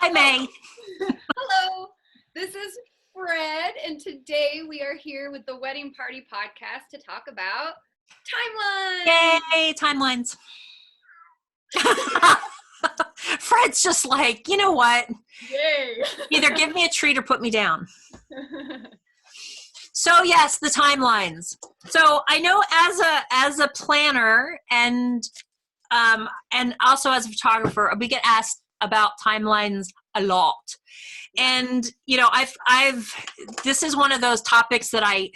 Hi, Mae. Hello, this is Fred, and today we are here with the Wedding Party Podcast to talk about timelines. Yay, timelines. Fred's just like, you know what? Yay. Either give me a treat or put me down. So yes, the timelines. So I know as a planner and also as a photographer, we get asked about timelines a lot. And I've this is one of those topics that I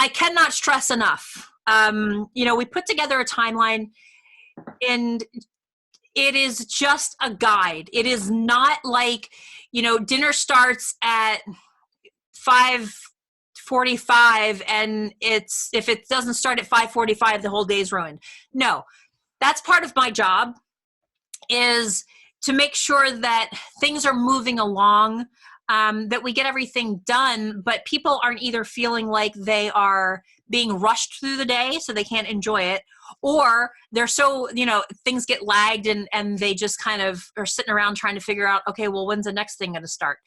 cannot stress enough. We put together a timeline, and it is just a guide. It is not like, dinner starts at 5:45 and if it doesn't start at 5:45, the whole day's ruined. No, that's part of my job, is to make sure that things are moving along, that we get everything done, but people aren't either feeling like they are being rushed through the day so they can't enjoy it, or they're so, things get lagged and they just kind of are sitting around trying to figure out, okay, well, when's the next thing going to start?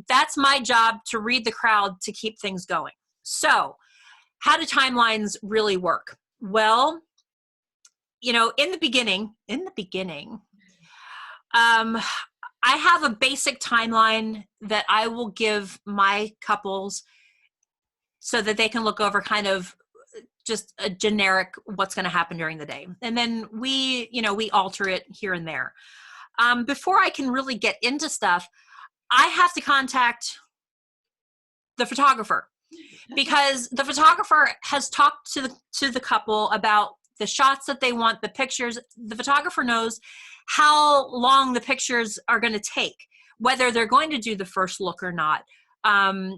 That's my job, to read the crowd, to keep things going. So how do timelines really work? Well, in the beginning, I have a basic timeline that I will give my couples so that they can look over kind of just a generic what's going to happen during the day. And then we alter it here and there. Before I can really get into stuff, I have to contact the photographer, because the photographer has talked to the couple about the shots that they want, the pictures. The photographer knows how long the pictures are going to take, whether they're going to do the first look or not,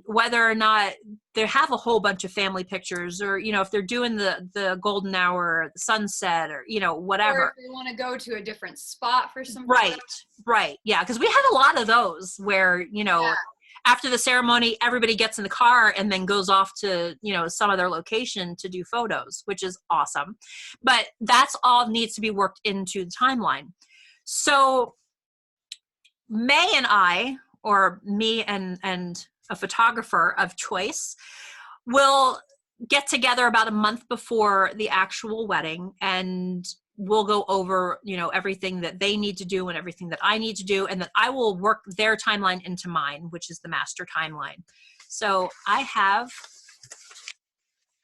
whether or not they have a whole bunch of family pictures, or, if they're doing the golden hour, or the sunset, or, whatever. Or if they want to go to a different spot for some Right. Yeah. Because we have a lot of those where, after the ceremony, everybody gets in the car and then goes off to, some other location to do photos, which is awesome. But that's all needs to be worked into the timeline. So Mae and I, or me and a photographer of choice, will get together about a month before the actual wedding, and we'll go over, everything that they need to do and everything that I need to do. And then I will work their timeline into mine, which is the master timeline. So I have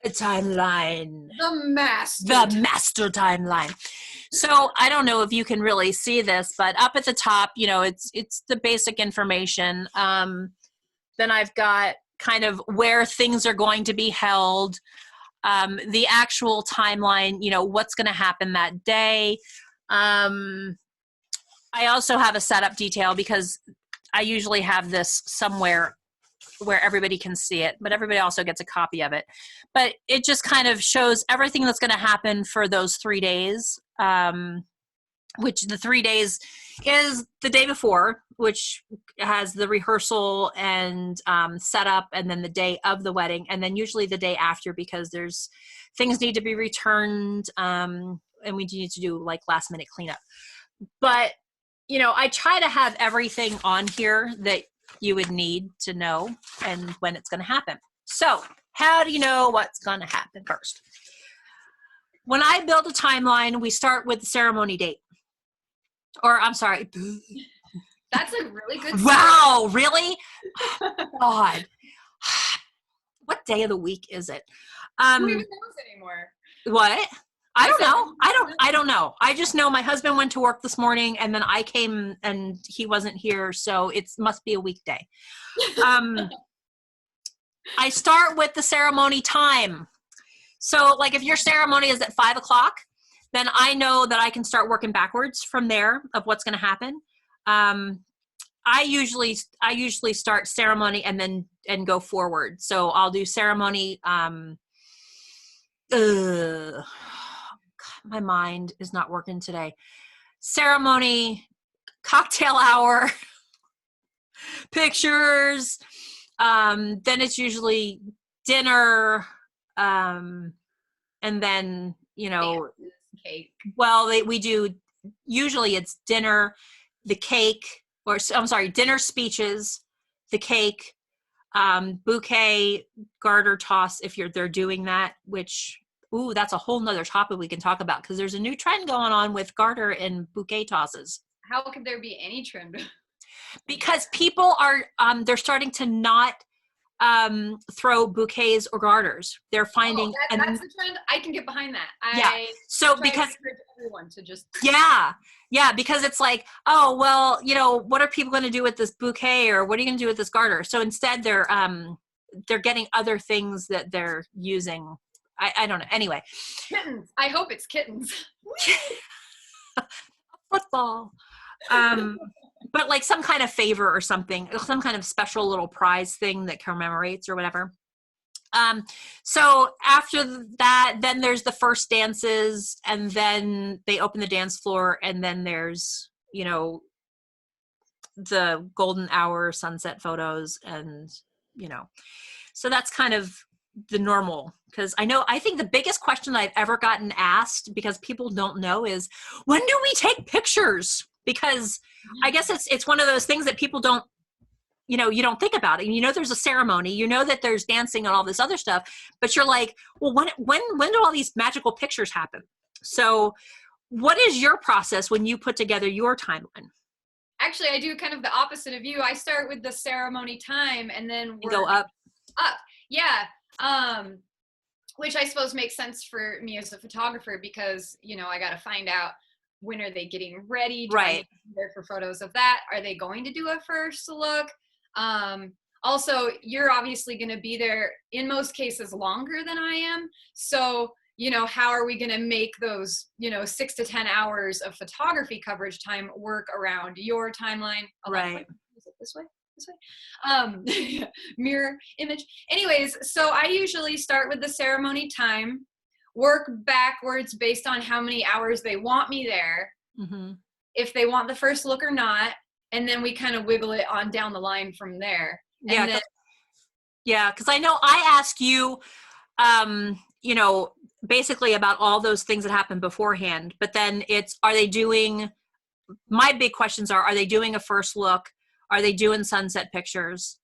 a timeline. The master timeline. So I don't know if you can really see this, but up at the top, it's the basic information. Then I've got kind of where things are going to be held, the actual timeline, what's going to happen that day. I also have a setup detail, because I usually have this somewhere where everybody can see it, but everybody also gets a copy of it. But it just kind of shows everything that's going to happen for those 3 days, which the 3 days is the day before, which has the rehearsal and setup, and then the day of the wedding, and then usually the day after, because there's things need to be returned, and we need to do like last minute cleanup. But I try to have everything on here that you would need to know and when it's going to happen. So how do you know what's going to happen first? When I build a timeline, we start with the ceremony date. Or I'm sorry. That's a really good Wow, really? God. What day of the week is it? Who even knows anymore? What? I don't know. I don't know. I just know my husband went to work this morning, and then I came and he wasn't here, so it must be a weekday. I start with the ceremony time. So like if your ceremony is at 5:00, then I know that I can start working backwards from there of what's going to happen. I usually start ceremony and go forward. So I'll do ceremony. My mind is not working today. Ceremony, cocktail hour, pictures. Then it's usually dinner. And then, Cake. Well, we do, usually it's dinner, the cake, or I'm sorry, dinner speeches, the cake, bouquet, garter toss, if they're doing that, which, ooh, that's a whole nother topic we can talk about, because there's a new trend going on with garter and bouquet tosses. How could there be any trend? Because people are, they're starting to not throw bouquets or garters. They're finding, that's the trend. I can get behind that. Yeah. So because everyone to just yeah, because it's like, oh well, what are people going to do with this bouquet, or what are you going to do with this garter? So instead, they're getting other things that they're using. I don't know. Anyway, kittens. I hope it's kittens. Football. But like some kind of favor or something, some kind of special little prize thing that commemorates or whatever. So after that, then there's the first dances, and then they open the dance floor, and then there's, the golden hour sunset photos, and, so that's kind of the normal. Because I think the biggest question I've ever gotten asked, because people don't know, is when do we take pictures? Because I guess it's one of those things that people don't, you don't think about it. And there's a ceremony, that there's dancing and all this other stuff, but you're like, well, when do all these magical pictures happen? So what is your process when you put together your timeline? Actually, I do kind of the opposite of you. I start with the ceremony time and then go up. Yeah. Which I suppose makes sense for me as a photographer, because, I got to find out, when are they getting ready? Right. There for photos of that. Are they going to do a first look? Also, you're obviously going to be there in most cases longer than I am. So, how are we going to make those, 6 to 10 hours of photography coverage time work around your timeline? Right. Is it this way? Mirror image. Anyways, so I usually start with the ceremony time, work backwards based on how many hours they want me there, if they want the first look or not, and then we kind of wiggle it on down the line from there. Because I know I ask you, basically about all those things that happen beforehand, but then my big questions are they doing a first look? Are they doing sunset pictures?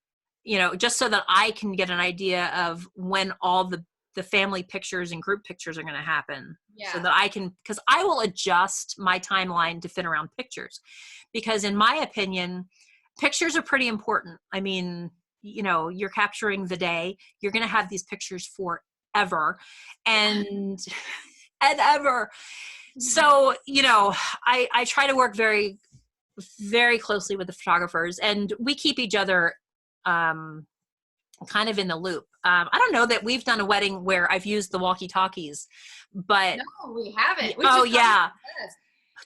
Just so that I can get an idea of when all the family pictures and group pictures are going to happen. Yeah. So that because I will adjust my timeline to fit around pictures, because in my opinion, pictures are pretty important. I mean, you're capturing the day, you're going to have these pictures forever and ever. So, I try to work very, very closely with the photographers, and we keep each other kind of in the loop. I don't know that we've done a wedding where I've used the walkie-talkies, but no, we haven't. Oh yeah.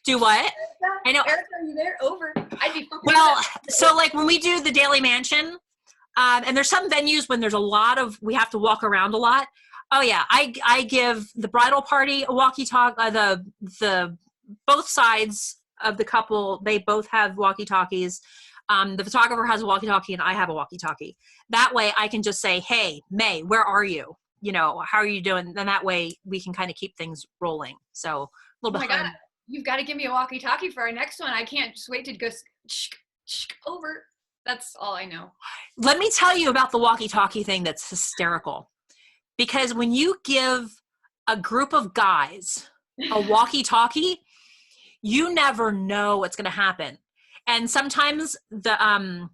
Do what? Erika, I know. Erika, are you there? Over. I'd be well. So like when we do the Daily Mansion, and there's some venues when there's we have to walk around a lot. Oh yeah, I give the bridal party a walkie-talkie. The both sides of the couple, they both have walkie-talkies. The photographer has a walkie-talkie and I have a walkie-talkie. That way I can just say, hey, Mae, where are you? How are you doing? Then that way we can kind of keep things rolling. So a little bit. God, you've got to give me a walkie-talkie for our next one. I can't just wait to go over. That's all I know. Let me tell you about the walkie-talkie thing that's hysterical. Because when you give a group of guys a walkie-talkie, you never know what's going to happen. And sometimes the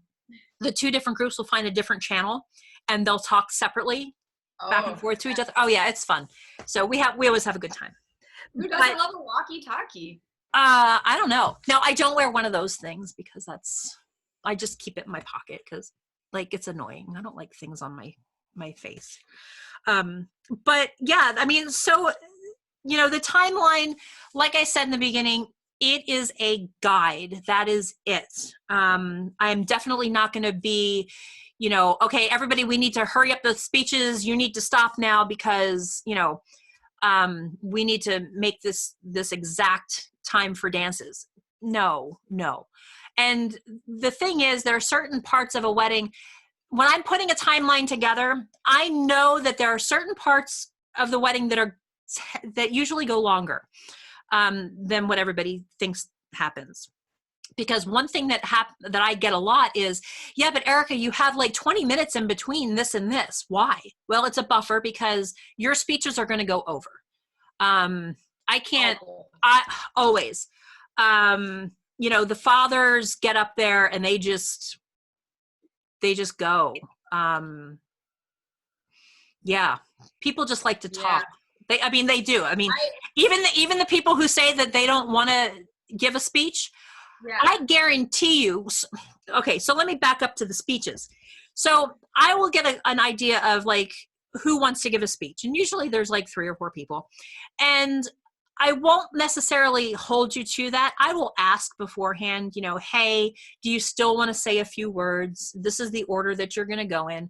two different groups will find a different channel and they'll talk separately back and forth to each other. Oh yeah, it's fun. So we always have a good time. Who doesn't love a walkie-talkie? I don't know. No, I don't wear one of those things because I just keep it in my pocket because like it's annoying. I don't like things on my face. But yeah, I mean, so the timeline, like I said in the beginning, it is a guide. That is it. I'm definitely not going to be, okay, everybody, we need to hurry up the speeches. You need to stop now because, we need to make this exact time for dances. No. And the thing is, there are certain parts of a wedding, when I'm putting a timeline together, I know that there are certain parts of the wedding that usually go longer than what everybody thinks happens. because one thing that that I get a lot is, yeah, but Erika, you have like 20 minutes in between this and this. Why? Well, it's a buffer because your speeches are going to go over. I can't, I always, you know, the fathers get up there and they just go. Yeah, people just like to talk. I mean, they do. I mean, even the people who say that they don't want to give a speech, I guarantee you. Okay, so let me back up to the speeches. So I will get an idea of like who wants to give a speech, and usually there's like 3 or 4 people, and I won't necessarily hold you to that. I will ask beforehand, you know, hey, do you still want to say a few words? This is the order that you're going to go in.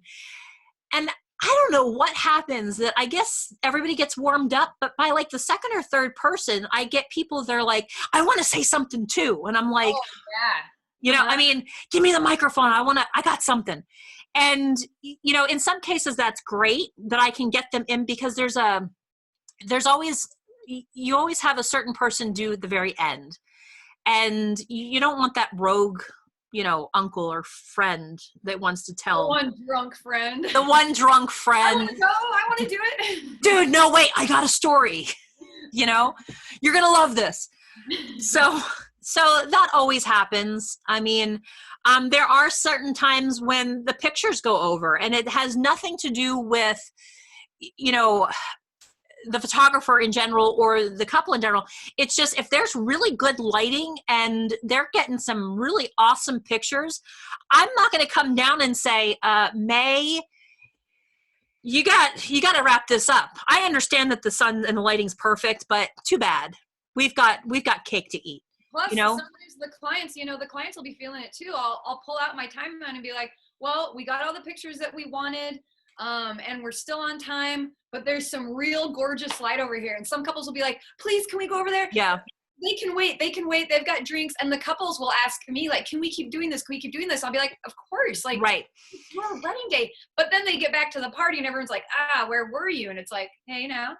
And I don't know what happens, that I guess everybody gets warmed up, but by like the second or third person, I get people, they're like, I want to say something too. And I'm like, you know, I mean, give me the microphone. I got something. And, you know, in some cases that's great that I can get them in, because you always have a certain person do at the very end. And you don't want that rogue, you know, uncle or friend that wants to tell. The one drunk friend. The one drunk friend. I want to do it. Dude, no, wait, I got a story. You know, you're going to love this. So that always happens. I mean, there are certain times when the pictures go over, and it has nothing to do with, you know, the photographer in general or the couple in general. It's just, if there's really good lighting and they're getting some really awesome pictures, I'm not going to come down and say, Mae, you got to wrap this up. I understand that the sun and the lighting's perfect, but too bad. We've got cake to eat. Plus, you know, sometimes the clients will be feeling it too. I'll pull out my timeline and be like, well, we got all the pictures that we wanted. And we're still on time, but there's some real gorgeous light over here. And some couples will be like, please, can we go over there? Yeah. They can wait. They've got drinks. And the couples will ask me, like, can we keep doing this? Can we keep doing this? I'll be like, of course. Like, right. It's your wedding day. But then they get back to the party and everyone's like, where were you? And it's like, hey now.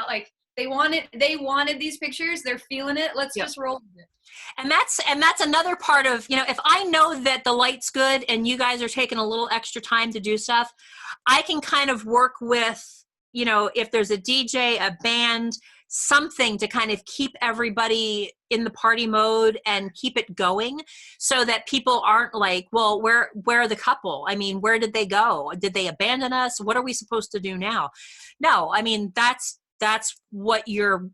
Like, they wanted these pictures. They're feeling it. Let's just roll with it. And that's another part of, you know, if I know that the light's good and you guys are taking a little extra time to do stuff, I can kind of work with, you know, if there's a DJ, a band, something to kind of keep everybody in the party mode and keep it going, so that people aren't like, well, where are the couple? I mean, where did they go? Did they abandon us? What are we supposed to do now? No, I mean, that's what your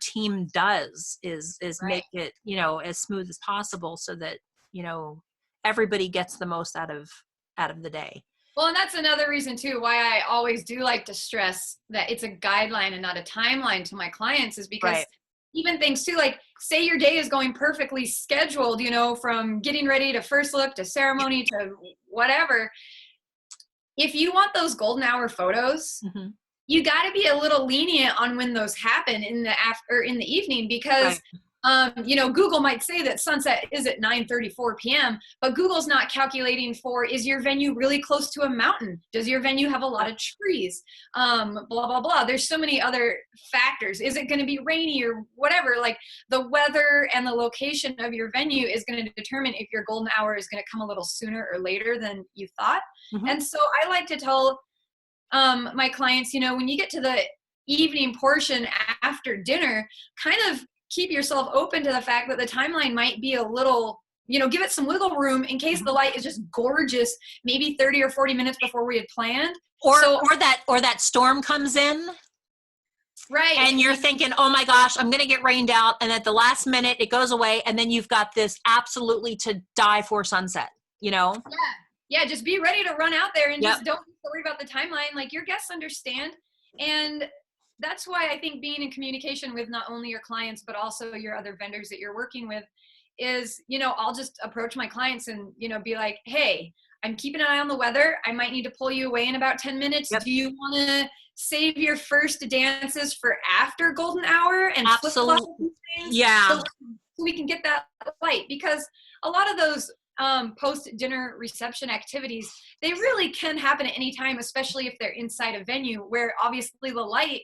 team does is make it, you know, as smooth as possible, so that, you know, everybody gets the most out of the day. Well, and that's another reason too why I always do like to stress that it's a guideline and not a timeline to my clients, is because even things too, like say your day is going perfectly scheduled, you know, from getting ready to first look to ceremony to whatever. If you want those golden hour photos, you got to be a little lenient on when those happen in the evening, because you know, Google might say that sunset is at 9:34 p.m., but Google's not calculating for, is your venue really close to a mountain? Does your venue have a lot of trees? Blah, blah, blah. There's so many other factors. Is it going to be rainy or whatever? Like, the weather and the location of your venue is going to determine if your golden hour is going to come a little sooner or later than you thought. And so I like to tell my clients, you know, when you get to the evening portion after dinner, kind of keep yourself open to the fact that the timeline might be a little, you know, give it some wiggle room in case the light is just gorgeous, maybe 30 or 40 minutes before we had planned. Or that storm comes in. Right. And you're thinking, oh my gosh, I'm going to get rained out. And at the last minute it goes away. And then you've got this absolutely to die for sunset, you know? Yeah. Just be ready to run out there and just don't worry about the timeline. Like, your guests understand. And that's why I think being in communication with not only your clients, but also your other vendors that you're working with is, you know, I'll just approach my clients and, you know, be like, hey, I'm keeping an eye on the weather. I might need to pull you away in about 10 minutes. Do you want to save your first dances for after golden hour and absolutely so we can get that light? Because a lot of those post-dinner reception activities, they really can happen at any time, especially if they're inside a venue where obviously the light,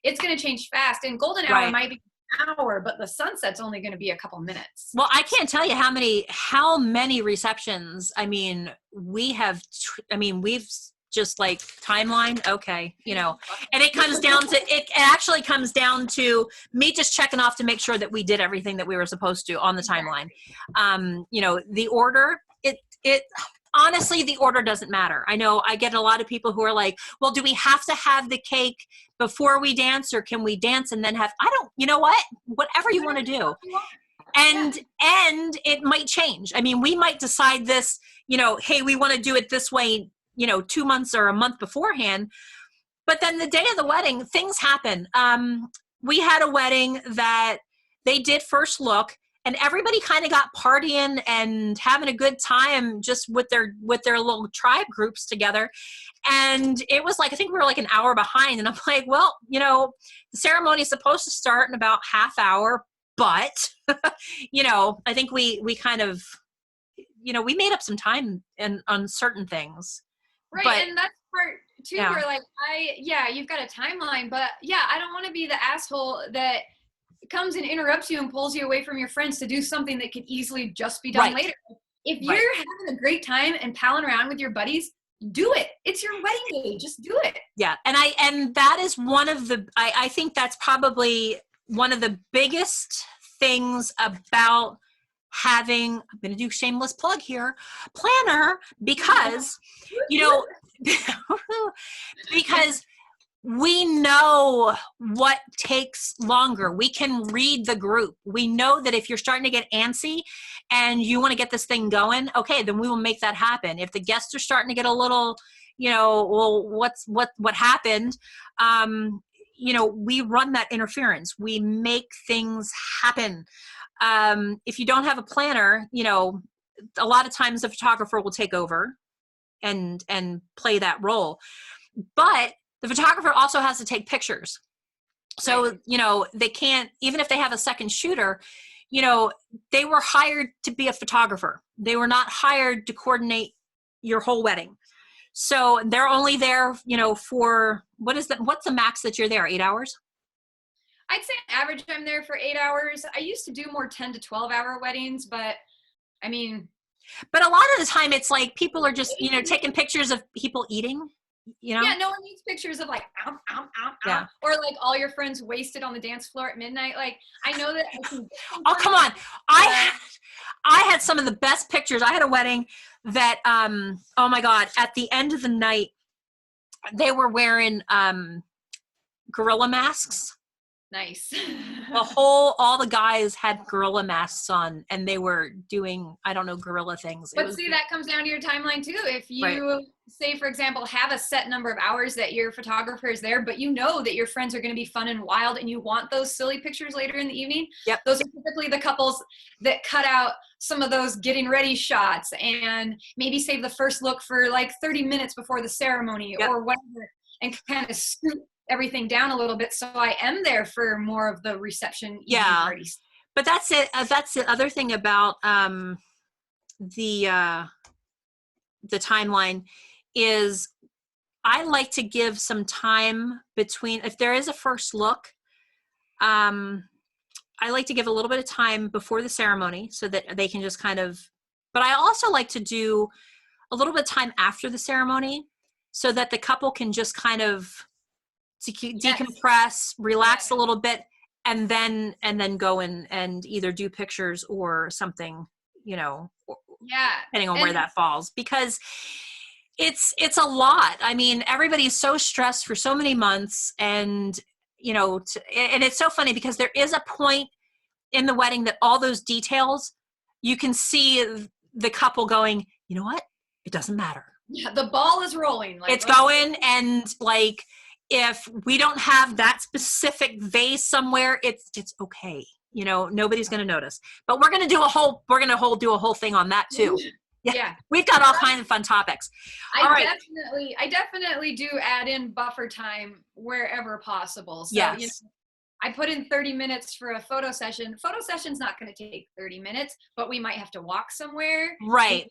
it's going to change fast. And golden hour might be an hour, but the sunset's only going to be a couple minutes. Well, I can't tell you how many receptions. I mean, we've just like timeline. Okay. And it actually comes down to me just checking off to make sure that we did everything that we were supposed to on the timeline. The order, it honestly, the order doesn't matter. I know I get a lot of people who are like, well, do we have to have the cake before we dance, or can we dance and then have, you know what, whatever you want to do. And it might change. I mean, we might decide this, hey, we want to do it this way, 2 months or a month beforehand. But then the day of the wedding, things happen. We had a wedding that they did first look, and everybody kind of got partying and having a good time just with their little tribe groups together. And it was like, I think we were like an hour behind. And I'm like, well, the ceremony is supposed to start in about half hour, but, I think we kind of, we made up some time on certain things. Right. But, and that's part too, yeah. where like, you've got a timeline, but I don't want to be the asshole that comes and interrupts you and pulls you away from your friends to do something that could easily just be done later. If you're having a great time and palling around with your buddies, do it. It's your wedding day. Just do it. Yeah. And that is one of I think that's probably one of the biggest things about having, I'm going to do shameless plug here, planner, because, because we know what takes longer. We can read the group. We know that if you're starting to get antsy and you want to get this thing going, okay, then we will make that happen. If the guests are starting to get a little, well, what happened? We run that interference. We make things happen. If you don't have a planner, a lot of times the photographer will take over and play that role. But the photographer also has to take pictures. So, they can't, even if they have a second shooter, they were hired to be a photographer. They were not hired to coordinate your whole wedding. So they're only there, for, what's the max that you're there? 8 hours? I'd say on average I'm there for 8 hours. I used to do more 10 to 12 hour weddings, but I mean. But a lot of the time it's like people are just, taking pictures of people eating. Yeah, no one needs pictures of like, or like all your friends wasted on the dance floor at midnight. Like, I know that. Oh, come on. I had some of the best pictures. I had a wedding that, oh my God, at the end of the night, they were wearing gorilla masks. Nice. All the guys had gorilla masks on, and they were doing, I don't know, gorilla things. But see, that comes down to your timeline too. If you say, for example, have a set number of hours that your photographer is there, but you know that your friends are going to be fun and wild and you want those silly pictures later in the evening. Yep. Those are typically the couples that cut out some of those getting ready shots and maybe save the first look for like 30 minutes before the ceremony or whatever, and kind of scoot everything down a little bit, so I am there for more of the reception parties. But that's it. That's the other thing about the timeline is I like to give some time between, if there is a first look, I like to give a little bit of time before the ceremony so that they can just kind of, but I also like to do a little bit of time after the ceremony so that the couple can just kind of decompress, relax a little bit, and then go in and either do pictures or something, depending on where that falls, because it's a lot. I mean, everybody's so stressed for so many months, and and it's so funny because there is a point in the wedding that all those details, you can see the couple going, you know what? It doesn't matter. Yeah, the ball is rolling. It's going, and like, if we don't have that specific vase somewhere, it's okay. Nobody's going to notice, but we're going to do a whole thing on that too. Yeah. We've got all kinds of fun topics. I definitely do add in buffer time wherever possible. So, I put in 30 minutes for a photo session. Photo session's not going to take 30 minutes, but we might have to walk somewhere. Right.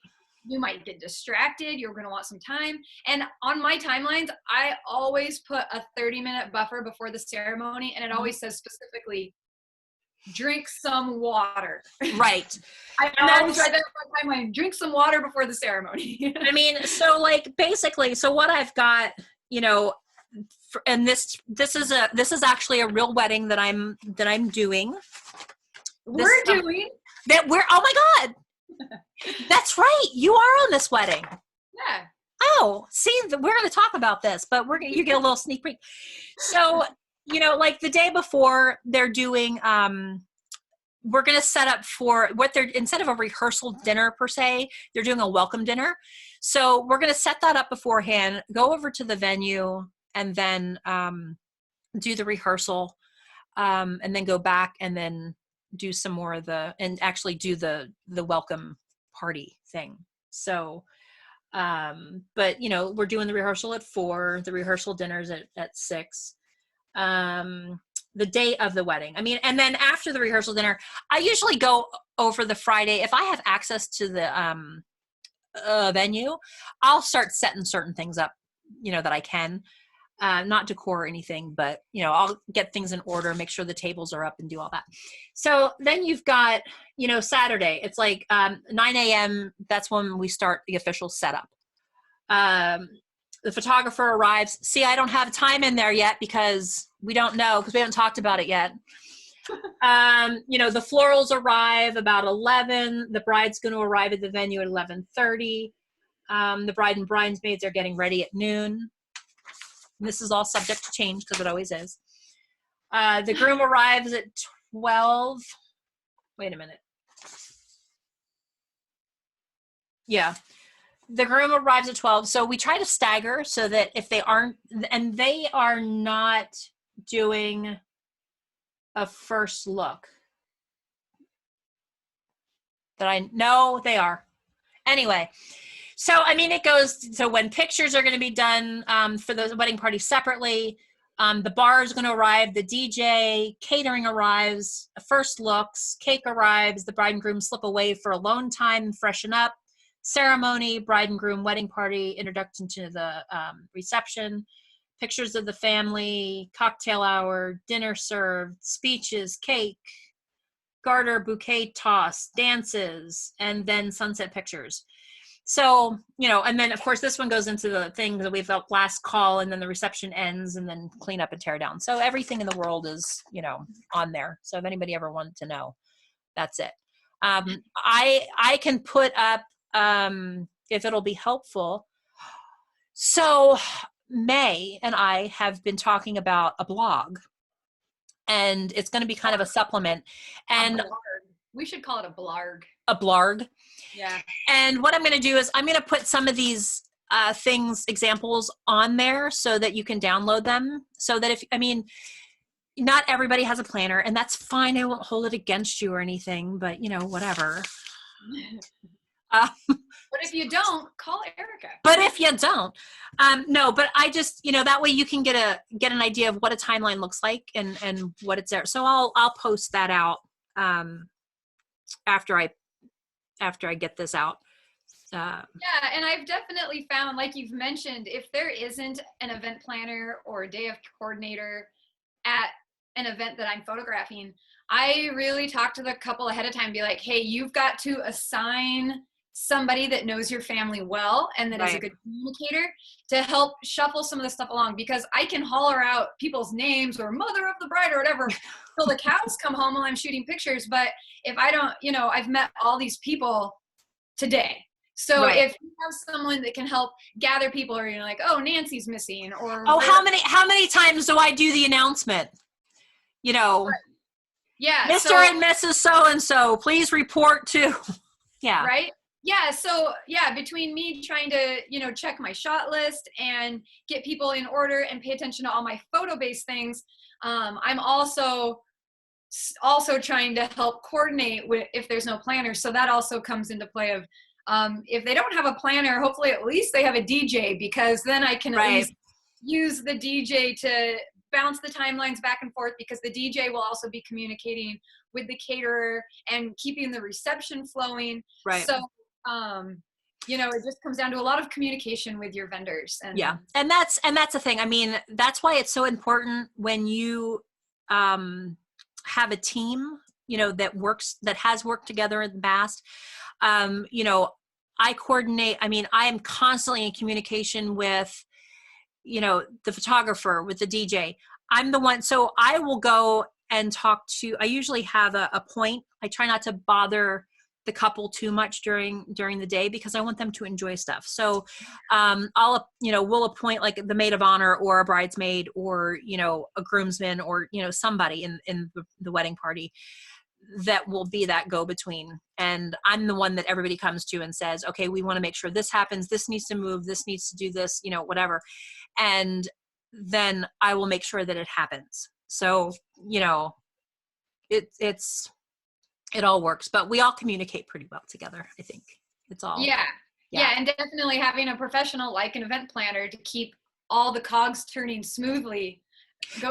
You might get distracted. You're going to want some time. And on my timelines, I always put a 30-minute buffer before the ceremony. And it always says specifically drink some water. Right. I always write that on my timeline, drink some water before the ceremony. I mean, so like basically, so what I've got, you know, and this is actually a real wedding that I'm doing. We're doing. Oh my God. That's right. You are on this wedding. Yeah. Oh, see, we're going to talk about this, but you get a little sneak peek. So, you know, like the day before they're doing, we're going to set up for instead of a rehearsal dinner per se, they're doing a welcome dinner. So we're going to set that up beforehand, go over to the venue, and then do the rehearsal, and then go back and then do some more of and actually do the welcome party thing. So, but you know, we're doing the rehearsal at 4, the rehearsal dinner's at 6. The day of the wedding. I mean, and then after the rehearsal dinner, I usually go over the Friday. If I have access to the venue, I'll start setting certain things up, you know, that I can. Not decor or anything, but you know, I'll get things in order, make sure the tables are up and do all that. So then you've got, you know, Saturday, it's like 9 a.m. That's when we start the official setup. The photographer arrives. See, I don't have time in there yet because we don't know, because we haven't talked about it yet. You know, the florals arrive about 11. The bride's going to arrive at the venue at 11:30. The bride and bridesmaids are getting ready at noon. This is all subject to change because it always is. The groom arrives at 12. Wait a minute. Yeah. The groom arrives at 12. So we try to stagger so that if they aren't, and they are not doing a first look. That I know they are. Anyway. So, I mean, it goes, so when pictures are going to be done for the wedding party separately, the bar is going to arrive, the DJ, catering arrives, first looks, cake arrives, the bride and groom slip away for alone time, freshen up, ceremony, bride and groom wedding party, introduction to the reception, pictures of the family, cocktail hour, dinner served, speeches, cake, Garder, bouquet toss, dances, and then sunset pictures. So, you know, and then of course this one goes into the thing that we've got last call, and then the reception ends, and then clean up and tear down. So everything in the world is, you know, on there. So if anybody ever wanted to know, that's it. I can put up, if it'll be helpful. So Mae and I have been talking about a blog, and it's going to be kind of a supplement. And we should call it a blarg. A blarg. Yeah. And what I'm going to do is I'm going to put some of these examples on there so that you can download them. So that not everybody has a planner, and that's fine. I won't hold it against you or anything, but you know, whatever. But if you don't, call Erika. But if you don't, no, but I just, you know, that way you can get an idea of what a timeline looks like and what it's there. So I'll post that out after I get this out. Yeah, and I've definitely found, like you've mentioned, if there isn't an event planner or a day of coordinator at an event that I'm photographing, I really talk to the couple ahead of time, be like, hey, you've got to assign somebody that knows your family well and that is a good communicator to help shuffle some of the stuff along, because I can holler out people's names or mother of the bride or whatever till the cows come home while I'm shooting pictures. But if I don't, you know, I've met all these people today. So if you have someone that can help gather people, or you're like, oh, Nancy's missing, or how many times do I do the announcement? You know, yeah, Mr. and Mrs. So-and-so, please report to, yeah. Right. Yeah. So yeah, between me trying to, you know, check my shot list and get people in order and pay attention to all my photo-based things, I'm also trying to help coordinate with if there's no planner. So that also comes into play of, if they don't have a planner, hopefully at least they have a DJ, because then I can at least use the DJ to bounce the timelines back and forth, because the DJ will also be communicating with the caterer and keeping the reception flowing. Right. So, you know, it just comes down to a lot of communication with your vendors. And yeah. And that's the thing. I mean, that's why it's so important when you, have a team that has worked together in the past. I coordinate. I mean, I am constantly in communication with, the photographer, with the DJ. I'm the one, so I will go and I usually have a point. I try not to bother the couple too much during the day because I want them to enjoy stuff. So we'll appoint like the maid of honor or a bridesmaid or, a groomsman or, somebody in the wedding party that will be that go-between. And I'm the one that everybody comes to and says, okay, we want to make sure this happens. This needs to move. This needs to do this, whatever. And then I will make sure that it happens. So, it all works, but we all communicate pretty well together. I think it's all. Yeah. And definitely having a professional like an event planner to keep all the cogs turning smoothly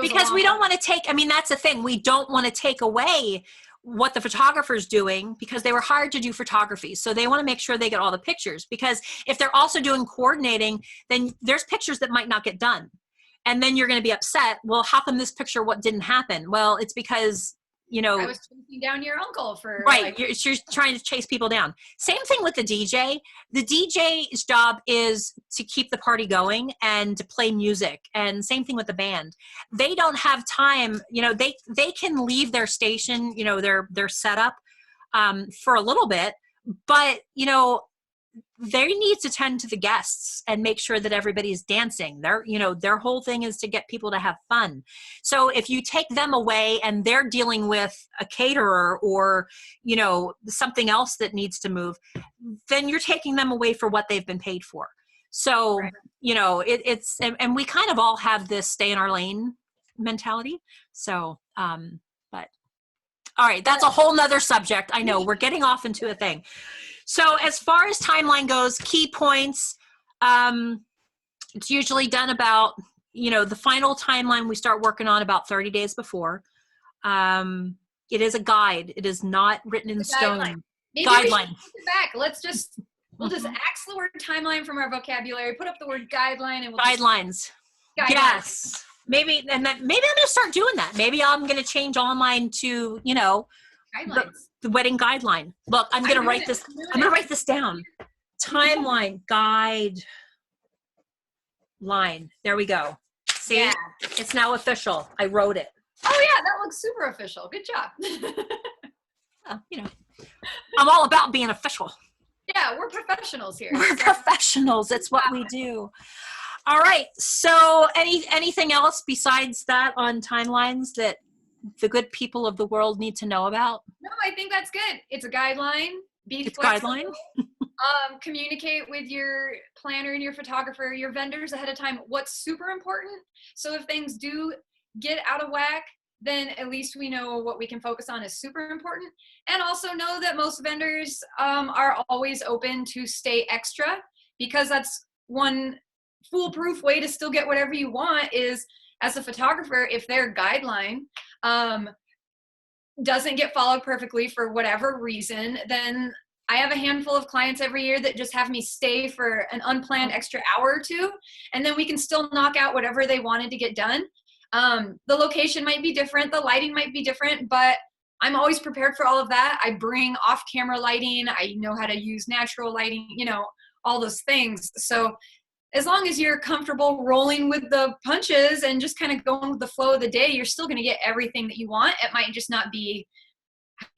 because we don't want to take, that's the thing. We don't want to take away what the photographer's doing because they were hired to do photography. So they want to make sure they get all the pictures, because if they're also doing coordinating, then there's pictures that might not get done. And then you're going to be upset. Well, how come this picture, what didn't happen? Well, it's because, I was chasing down your uncle for right. You're trying to chase people down. Same thing with the DJ. The DJ's job is to keep the party going and to play music. And same thing with the band. They don't have time. They can leave their station, their setup for a little bit, but they need to tend to the guests and make sure that everybody's dancing. Their whole thing is to get people to have fun. So if you take them away and they're dealing with a caterer or, something else that needs to move, then you're taking them away for what they've been paid for. So, right. And we kind of all have this stay in our lane mentality. So, but all right, that's a whole nother subject. I know we're getting off into a thing. So as far as timeline goes, key points, it's usually done about, the final timeline we start working on about 30 days before. It is a guide. It is not written in stone. Maybe guideline. We should take it back. We'll just axe the word timeline from our vocabulary, put up the word guideline, and guidelines. Yes. Maybe I'm going to start doing that. Maybe I'm going to change online to, guidelines. The wedding guideline. Look, I'm going to write this. I'm going to write this down. Timeline guideline. There we go. See, yeah. It's now official. I wrote it. Oh yeah, that looks super official. Good job. I'm all about being official. Yeah, we're professionals here. We're professionals. It's what we do. All right. So anything else besides that on timelines that the good people of the world need to know about? No, I think that's good. It's a guideline. It's guideline. Communicate with your planner and your photographer, your vendors ahead of time. What's super important. So if things do get out of whack, then at least we know what we can focus on is super important. And also know that most vendors are always open to stay extra, because that's one foolproof way to still get whatever you want is, as a photographer, if their guideline doesn't get followed perfectly for whatever reason, then I have a handful of clients every year that just have me stay for an unplanned extra hour or two, and then we can still knock out whatever they wanted to get done. The location might be different, the lighting might be different, but I'm always prepared for all of that. I bring off-camera lighting, I know how to use natural lighting, all those things. So as long as you're comfortable rolling with the punches and just kind of going with the flow of the day, you're still going to get everything that you want. It might just not be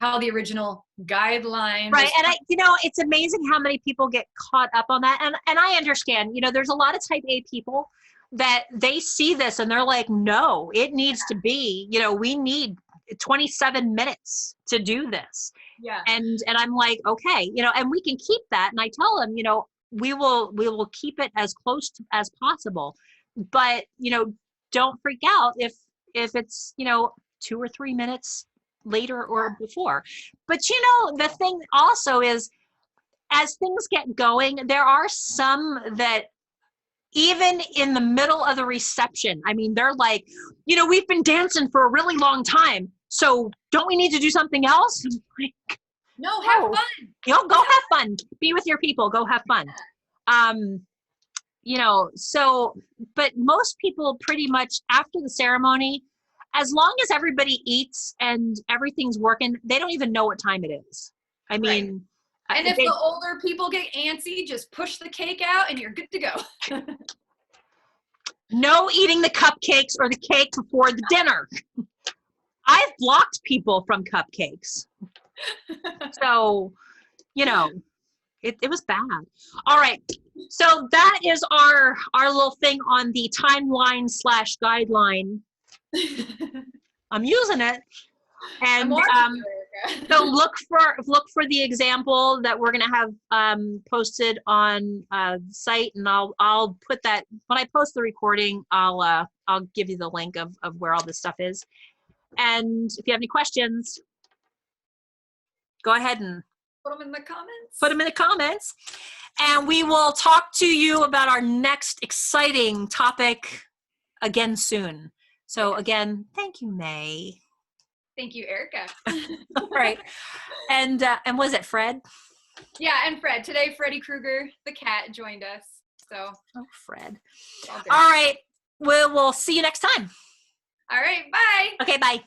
how the original guideline. Right. And it's amazing how many people get caught up on that. And I understand, there's a lot of type A people that they see this and they're like, no, it needs to be, we need 27 minutes to do this. Yeah. And I'm like, okay, and we can keep that. And I tell them, we will keep it as close to, as possible, but don't freak out if it's 2 or 3 minutes later or before. But the thing also is, as things get going, there are some that even in the middle of the reception, they're like, we've been dancing for a really long time, so don't we need to do something else? No, have fun. Go have fun. Be with your people. Go have fun. So, but most people pretty much after the ceremony, as long as everybody eats and everything's working, they don't even know what time it is. I mean, and if the older people get antsy, just push the cake out and you're good to go. No eating the cupcakes or the cake before the dinner. I've blocked people from cupcakes. So, you know, it was bad. All right. So that is our little thing on the timeline / guideline. I'm using it. And so look for the example that we're gonna have posted on the site, and I'll put that when I post the recording. I'll give you the link of where all this stuff is. And if you have any questions, go ahead and put them in the comments. Put them in the comments, and we will talk to you about our next exciting topic again soon. So again, thank you, Mae. Thank you, Erika. All right. And was it Fred? Yeah, and Fred. Today, Freddy Krueger, the cat, joined us. So. Oh, Fred. All right. We'll see you next time. All right. Bye. Okay, bye.